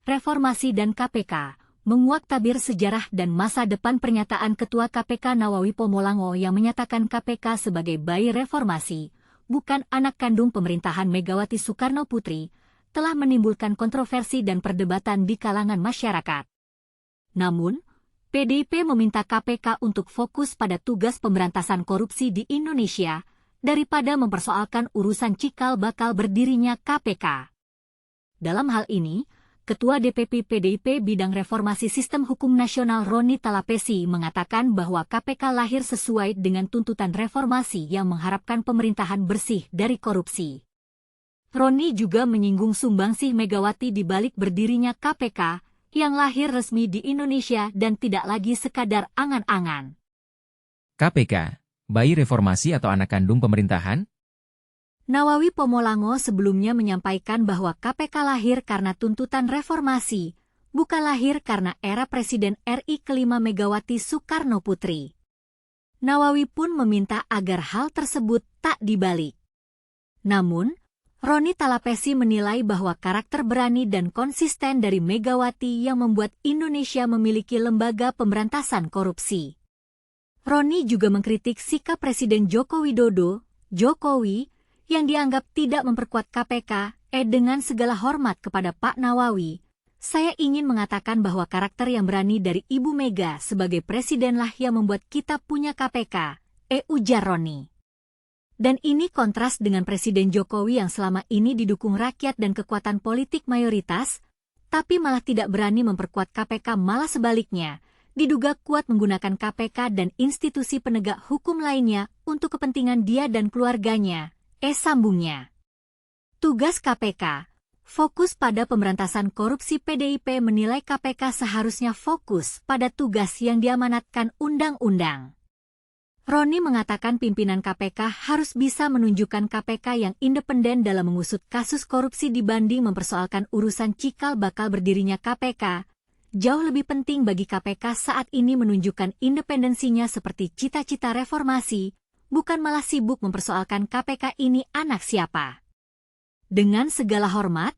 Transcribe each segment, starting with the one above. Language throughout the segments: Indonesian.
Reformasi dan KPK, menguak tabir sejarah dan masa depan pernyataan Ketua KPK Nawawi Pomolango yang menyatakan KPK sebagai bayi reformasi, bukan anak kandung pemerintahan Megawati Soekarno Putri, telah menimbulkan kontroversi dan perdebatan di kalangan masyarakat. Namun, PDIP meminta KPK untuk fokus pada tugas pemberantasan korupsi di Indonesia, daripada mempersoalkan urusan cikal bakal berdirinya KPK. Dalam hal ini, Ketua DPP PDIP Bidang Reformasi Sistem Hukum Nasional Roni Talapesi mengatakan bahwa KPK lahir sesuai dengan tuntutan reformasi yang mengharapkan pemerintahan bersih dari korupsi. Roni juga menyinggung sumbangsih Megawati di balik berdirinya KPK, yang lahir resmi di Indonesia dan tidak lagi sekadar angan-angan. KPK, bayi reformasi atau anak kandung pemerintahan? Nawawi Pomolango sebelumnya menyampaikan bahwa KPK lahir karena tuntutan reformasi, bukan lahir karena era Presiden RI kelima Megawati Soekarno Putri. Nawawi pun meminta agar hal tersebut tak dibalik. Namun, Roni Talapesi menilai bahwa karakter berani dan konsisten dari Megawati yang membuat Indonesia memiliki lembaga pemberantasan korupsi. Roni juga mengkritik sikap Presiden Joko Widodo, Jokowi, yang dianggap tidak memperkuat KPK. Dengan segala hormat kepada Pak Nawawi, saya ingin mengatakan bahwa karakter yang berani dari Ibu Mega sebagai presidenlah yang membuat kita punya KPK, ujar Roni. Dan ini kontras dengan Presiden Jokowi yang selama ini didukung rakyat dan kekuatan politik mayoritas, tapi malah tidak berani memperkuat KPK, malah sebaliknya, diduga kuat menggunakan KPK dan institusi penegak hukum lainnya untuk kepentingan dia dan keluarganya. Sambungnya. Tugas KPK, fokus pada pemberantasan korupsi. PDIP menilai KPK seharusnya fokus pada tugas yang diamanatkan undang-undang. Roni mengatakan pimpinan KPK harus bisa menunjukkan KPK yang independen dalam mengusut kasus korupsi dibanding mempersoalkan urusan cikal bakal berdirinya KPK. Jauh lebih penting bagi KPK saat ini menunjukkan independensinya seperti cita-cita reformasi, bukan malah sibuk mempersoalkan KPK ini anak siapa. Dengan segala hormat,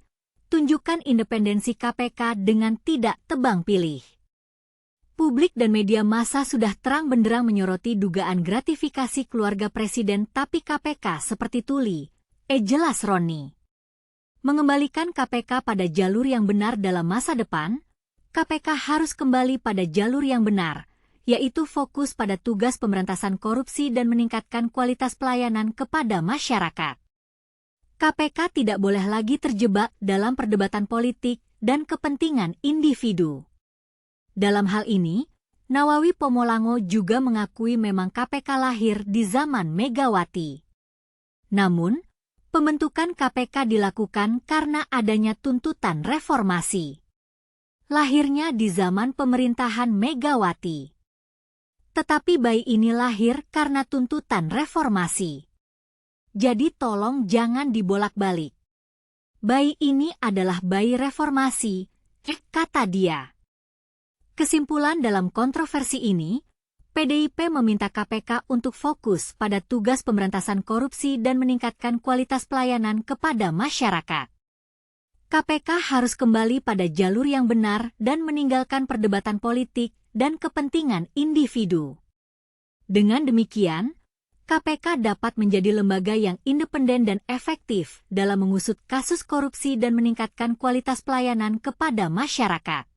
tunjukkan independensi KPK dengan tidak tebang pilih. Publik dan media massa sudah terang benderang menyoroti dugaan gratifikasi keluarga presiden, tapi KPK seperti tuli. Jelas Roni. Mengembalikan KPK pada jalur yang benar dalam masa depan, KPK harus kembali pada jalur yang benar, yaitu fokus pada tugas pemberantasan korupsi dan meningkatkan kualitas pelayanan kepada masyarakat. KPK tidak boleh lagi terjebak dalam perdebatan politik dan kepentingan individu. Dalam hal ini, Nawawi Pomolango juga mengakui memang KPK lahir di zaman Megawati. Namun, pembentukan KPK dilakukan karena adanya tuntutan reformasi. Lahirnya di zaman pemerintahan Megawati. Tetapi bayi ini lahir karena tuntutan reformasi. Jadi tolong jangan dibolak-balik. Bayi ini adalah bayi reformasi, kata dia. Kesimpulan dalam kontroversi ini, PDIP meminta KPK untuk fokus pada tugas pemberantasan korupsi dan meningkatkan kualitas pelayanan kepada masyarakat. KPK harus kembali pada jalur yang benar dan meninggalkan perdebatan politik dan kepentingan individu. Dengan demikian, KPK dapat menjadi lembaga yang independen dan efektif dalam mengusut kasus korupsi dan meningkatkan kualitas pelayanan kepada masyarakat.